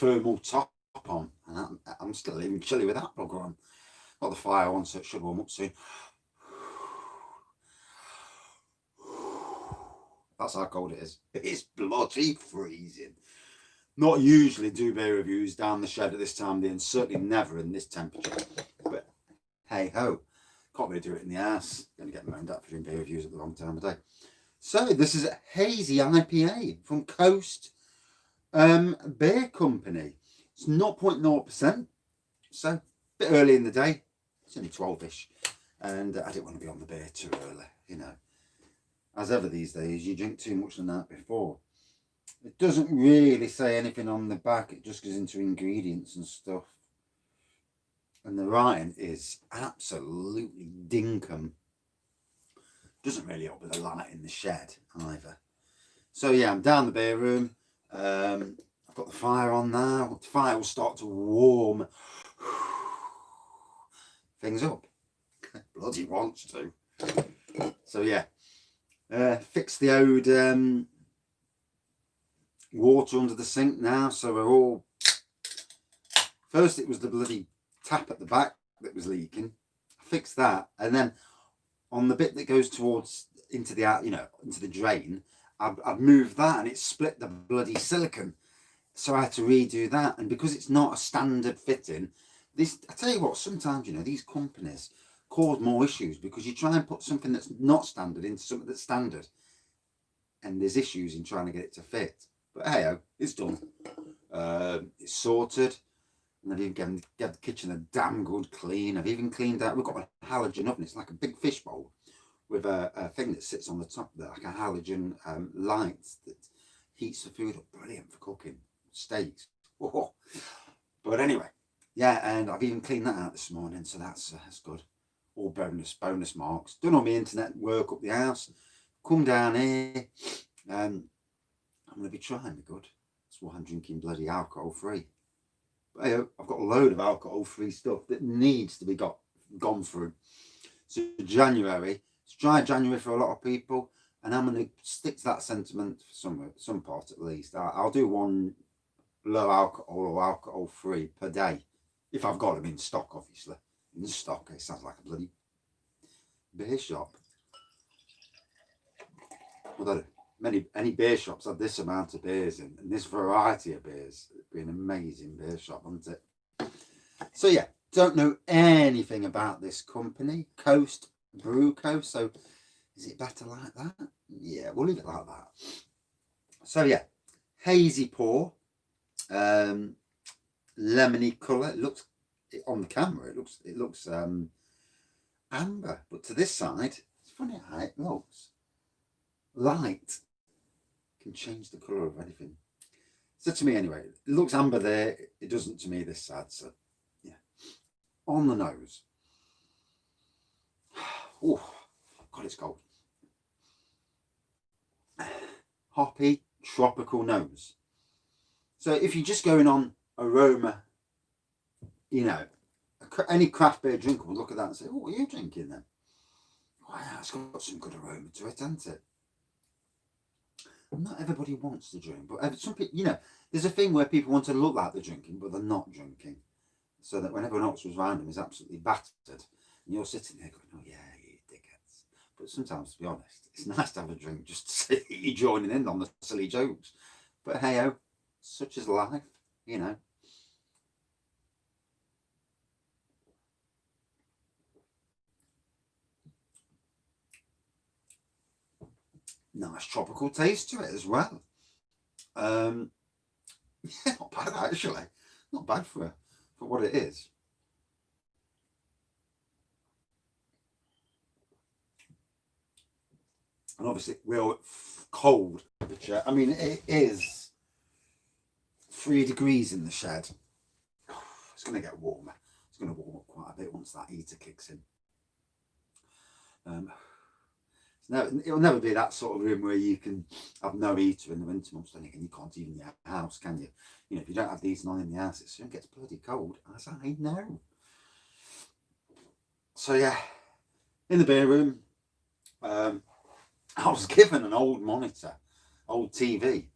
thermal top on, and I'm still even chilly with that plug on. Got the fire on, so it should warm up soon. That's how cold it is. It's bloody freezing. Not usually do beer reviews down the shed at this time of the year, and certainly never in this temperature. But hey ho, can't really do it in the house. Gonna get moaned at for doing beer reviews at the wrong time of day. So this is a Hazy IPA from Coast Beer Company. It's 0.0%, so a bit early in the day. It's only 12ish, and I didn't want to be on the beer too early, you know. As ever these days, you drink too much the night before. It doesn't really say anything on the back. It just goes into ingredients and stuff. And the writing is absolutely dinkum. Doesn't really help with the light in the shed either. So yeah, I'm down the beer room. I've got the fire on now. The fire will start to warm things up. Bloody wants to. So yeah, fix the old water under the sink now. So we're all. First, it was the bloody tap at the back that was leaking. I fixed that, and then on the bit that goes towards into the into the drain, I've moved that, and it split the bloody silicone. So I had to redo that, and because it's not a standard fitting, I tell you what, sometimes these companies cause more issues because you try and put something that's not standard into something that's standard, and there's issues in trying to get it to fit. But hey, it's done. It's sorted. And I've even given the kitchen a damn good clean. I've even cleaned out. We've got a halogen oven. It's like a big fish bowl with a thing that sits on the top there, like a halogen light that heats the food up. Brilliant for cooking steaks. Oh. But anyway, yeah, and I've even cleaned that out this morning, so that's good. All bonus marks. Done all my internet work up the house. Come down here. I'm going to be trying the good. That's why I'm drinking bloody alcohol free. But hey, I've got a load of alcohol free stuff that needs to be gone through. So January, it's dry January for a lot of people, and I'm going to stick to that sentiment for some part at least. I'll do one low alcohol or alcohol free per day if I've got them in stock, obviously. In stock, it sounds like a bloody beer shop. Although any beer shops have this amount of beers in, and this variety of beers. It'd be an amazing beer shop, wouldn't it? So yeah, don't know anything about this company, Coast Brew Co. So is it better like that? Yeah, we'll leave it like that. So yeah, hazy pour, lemony colour. It looks on the camera. It looks amber, but to this side, it's funny how it looks. Light can change the colour of anything. So to me anyway, it looks amber there. It doesn't to me this side. So yeah, on the nose. Oh, God, it's cold. Hoppy, tropical nose. So if you're just going on aroma, any craft beer drinker will look at that and say, "Oh, what are you drinking then?" Wow, it's got some good aroma to it, hasn't it? Not everybody wants to drink, but some people, there's a thing where people want to look like they're drinking, but they're not drinking. So that when everyone else was around them is absolutely battered, and you're sitting there going, "Oh yeah, you dickheads." But sometimes, to be honest, it's nice to have a drink just to see you joining in on the silly jokes. But hey-o, such is life, Nice tropical taste to it as well. Yeah, not bad actually. Not bad for what it is. And obviously we're cold temperature. I mean, it is 3 degrees in the shed. It's going to get warmer. It's going to warm up quite a bit once that heater kicks in. It'll never be that sort of room where you can have no heater in the winter months. Then again, you can't even in your house, can you? If you don't have the heating on in the house, it soon gets bloody cold, as I know. So yeah, in the beer room, I was given an old monitor, old TV,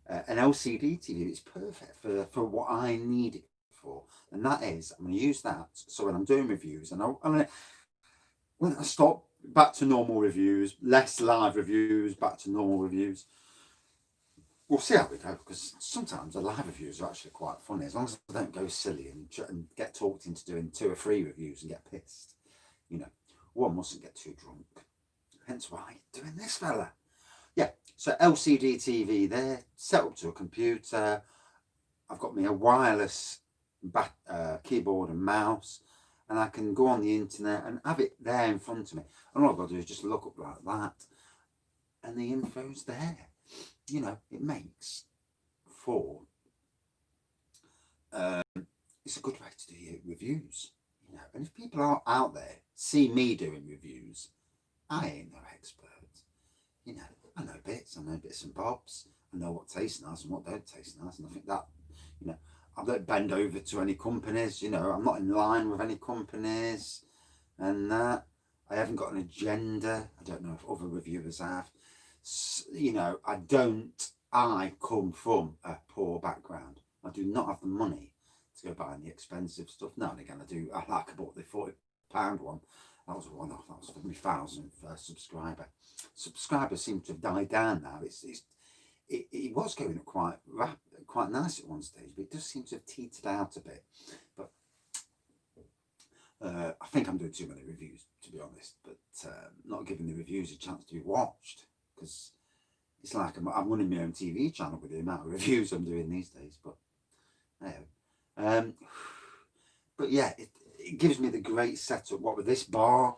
an LCD TV is perfect for what I need it for, and that is I'm going to use that. So when I'm doing reviews, and when I stop back to normal reviews, less live reviews, back to normal reviews. We'll see how we go, because sometimes the live reviews are actually quite funny, as long as I don't go silly and get talked into doing 2 or 3 reviews and get pissed. You know, one mustn't get too drunk. Hence why I'm doing this, fella. Yeah, so LCD TV there, set up to a computer. I've got me a wireless keyboard and mouse, and I can go on the internet and have it there in front of me. And all I've got to do is just look up like that, and the info's there. You know, it makes for it's a good way to do your reviews. You know, and if people are out there see me doing reviews, I ain't no expert. You know, I know bits and bobs. I know what tastes nice and what don't taste nice, and I think that, you know, I don't bend over to any companies. You know, I'm not in line with any companies, and that I haven't got an agenda. I don't know if other reviewers have. You know, I come from a poor background. I do not have the money to go buying the expensive stuff. Now and again, I like I bought the £40 one. That was a one-off. That was for my 1,000th subscriber. Subscribers seem to have died down now. It was going up quite nice at one stage, but it does seem to have teetered out a bit. But I think I'm doing too many reviews, to be honest, but not giving the reviews a chance to be watched, because it's like I'm running my own TV channel with the amount of reviews I'm doing these days. But anyway, but yeah, it gives me the great setup. What with this bar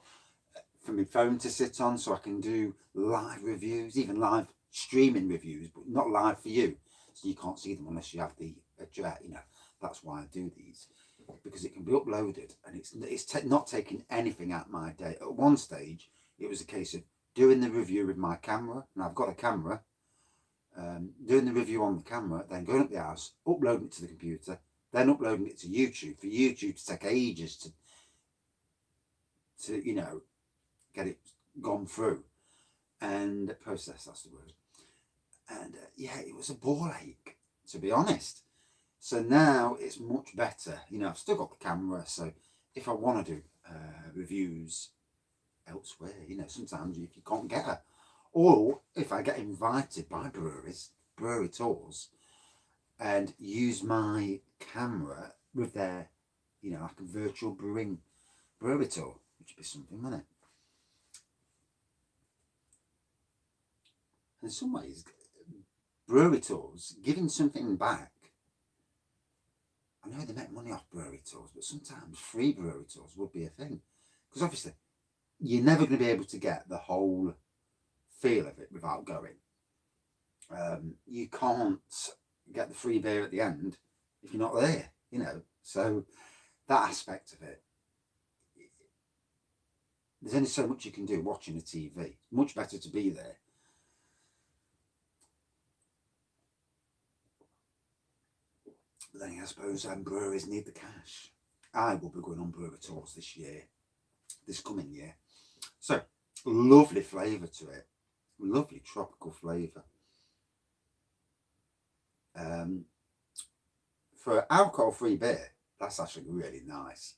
for my phone to sit on, so I can do live reviews, even live streaming reviews, but not live for you, so you can't see them unless you have the address. You know, that's why I do these, because it can be uploaded, and it's not taking anything out of my day. At one stage, it was a case of doing the review with my camera, and I've got a camera, doing the review on the camera, then going up the house, uploading it to the computer, then uploading it to YouTube, for YouTube to take ages to you know, get it gone through and process, that's the word. And yeah, it was a ball ache, to be honest. So now it's much better. You know, I've still got the camera, so if I want to do reviews elsewhere, you know, sometimes if you can't get her, or if I get invited by brewery tours, and use my camera with their, you know, like a virtual brewery tour, which would be something, wouldn't it? In some ways, brewery tours, giving something back. I know they make money off brewery tours, but sometimes free brewery tours would be a thing, because obviously you're never going to be able to get the whole feel of it without going. You can't get the free beer at the end if you're not there, you know. So that aspect of it, there's only so much you can do watching a TV. Much better to be there. But then I suppose breweries need the cash. I will be going on brewery tours this coming year. So lovely flavour to it, lovely tropical flavour. For alcohol-free beer, that's actually really nice.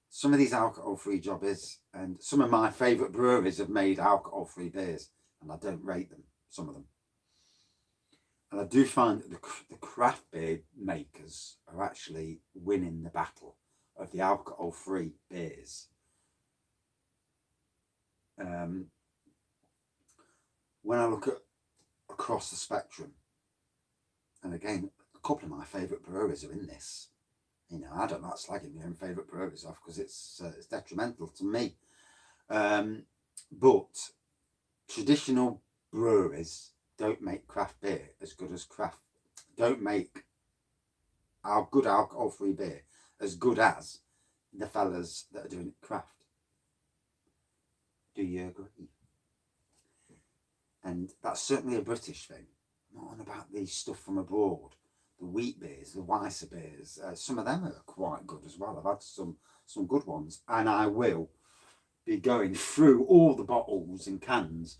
Some of these alcohol-free jobbies, and some of my favourite breweries have made alcohol-free beers, and I don't rate them, some of them. And I do find that the craft beer makers are actually winning the battle of the alcohol-free beers. When I look at across the spectrum, and again, a couple of my favourite breweries are in this. You know, I don't like slagging my own favourite breweries off, because it's detrimental to me. But traditional breweries don't make craft beer as good as don't make our good alcohol-free beer as good as the fellas that are doing it craft. Do you agree? And that's certainly a British thing. I'm not on about the stuff from abroad. The wheat beers, the Weisser beers, some of them are quite good as well. I've had some good ones, and I will be going through all the bottles and cans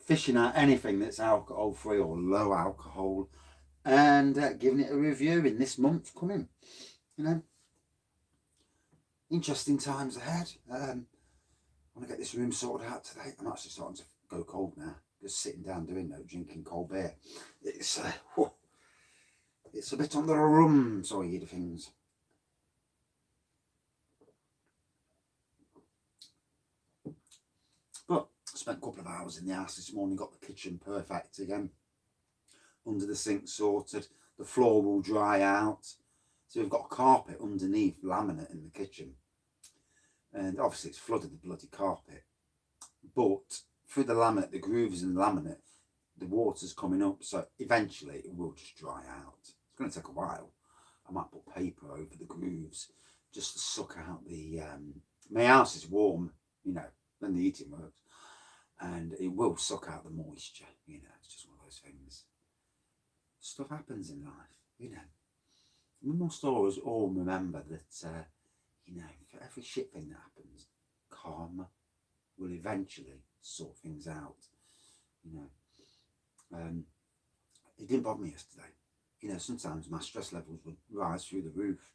fishing out anything that's alcohol free or low alcohol, and giving it a review in this month coming. You know, interesting times ahead. I want to get this room sorted out today. I'm actually starting to go cold now. Just sitting down doing no drinking cold beer. It's a bit on the rum side of things. But I spent a couple of hours in the house this morning, got the kitchen perfect again. Under the sink sorted. The floor will dry out. So we've got a carpet underneath laminate in the kitchen. And obviously it's flooded the bloody carpet. But through the laminate, the grooves in the laminate, the water's coming up. So eventually it will just dry out. It's going to take a while. I might put paper over the grooves just to suck out the... my house is warm, you know, when the heating works. And it will suck out the moisture, you know. It's just one of those things. Stuff happens in life, you know. We must always all remember that, you know, for every shit thing that happens, karma will eventually sort things out, you know. It didn't bother me yesterday. You know, sometimes my stress levels would rise through the roof.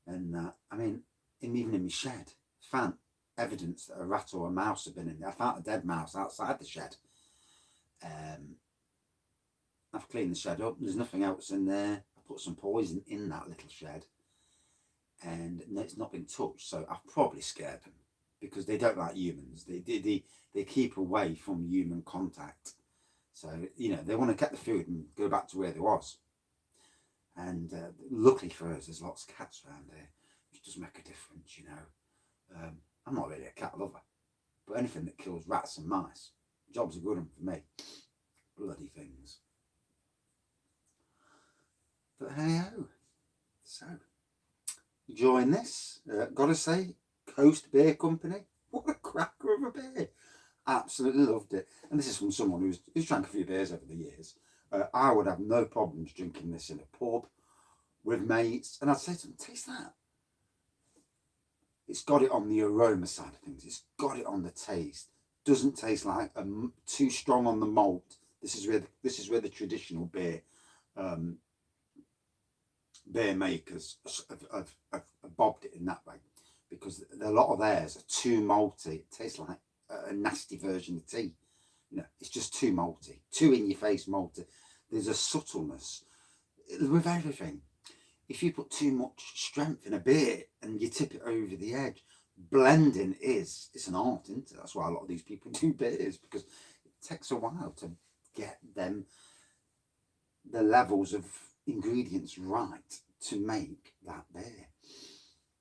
And, I mean, even in my shed, I found evidence that a rat or a mouse had been in there. I found a dead mouse outside the shed. I've cleaned the shed up. There's nothing else in there. I put some poison in that little shed. And it's not been touched. So I've probably scared them. Because they don't like humans. They keep away from human contact. So, you know, they want to get the food and go back to where they was. And luckily for us, there's lots of cats around here, which does make a difference, you know. I'm not really a cat lover, but anything that kills rats and mice, job's a good one for me. Bloody things. But hey ho. So, enjoying this. Gotta say, Coast Beer Company, what a cracker of a beer. Absolutely loved it. And this is from someone who's drank a few beers over the years. I would have no problems drinking this in a pub with mates. And I'd say to them, taste that. It's got it on the aroma side of things. It's got it on the taste. Doesn't taste like too strong on the malt. This is where the traditional beer makers have bobbed it in that way, because a lot of theirs are too malty. It tastes like a nasty version of tea. You know, it's just too malty, too in your face malty. There's a subtleness with everything. If you put too much strength in a beer and you tip it over the edge, blending it's an art, isn't it? That's why a lot of these people do beers, because it takes a while to get them the levels of ingredients right to make that beer.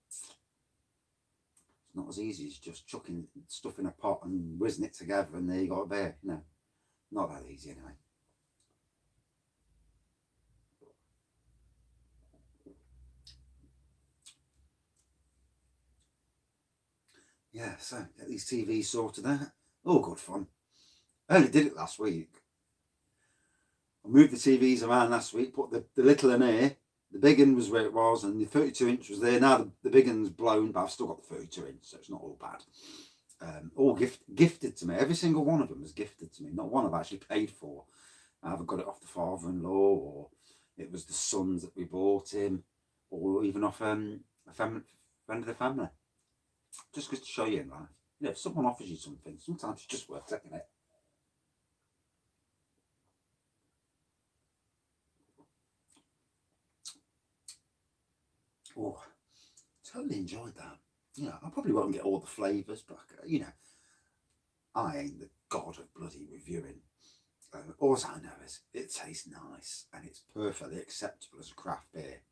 It's not as easy as just chucking stuff in a pot and whizzing it together and there you got a beer. No, not that easy anyway. Yeah, so get these TVs sorted out. All good fun. I only did it last week. I moved the TVs around last week, put the little in here. The big one was where it was, and the 32-inch was there. Now the big one's blown, but I've still got the 32-inch, so it's not all bad. All gifted to me. Every single one of them was gifted to me. Not one I've actually paid for. I haven't got it off the father-in-law, or it was the sons that we bought him, or even off a friend of the family. Just to show you in life. You know, if someone offers you something, sometimes it's just worth taking it. Oh, totally enjoyed that. You know, I probably won't get all the flavours, but, you know, I ain't the god of bloody reviewing. All I know is it tastes nice and it's perfectly acceptable as a craft beer.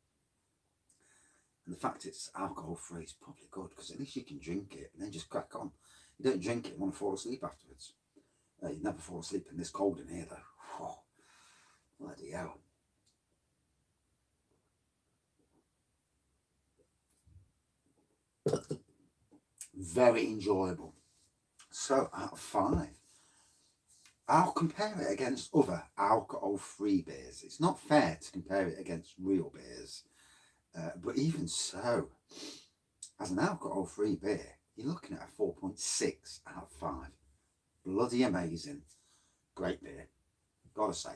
And the fact it's alcohol free is probably good, because at least you can drink it and then just crack on. You don't drink it and want to fall asleep afterwards. You never fall asleep in this cold in here though. Whew. Bloody hell. Very enjoyable. So out of 5, I'll compare it against other alcohol-free beers. It's not fair to compare it against real beers, but even so, as an alcohol-free beer, you're looking at a 4.6 out of 5. Bloody amazing. Great beer, gotta say.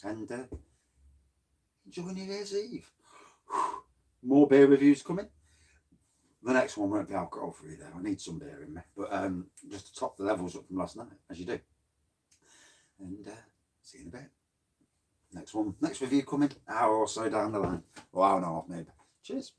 And enjoy New Year's Eve. More beer reviews coming. The next one won't be alcohol free though. I need some beer in me, but just to top the levels up from last night, as you do. And see you in a bit. Next review coming, hour or so down the line, or hour and a half maybe. Cheers.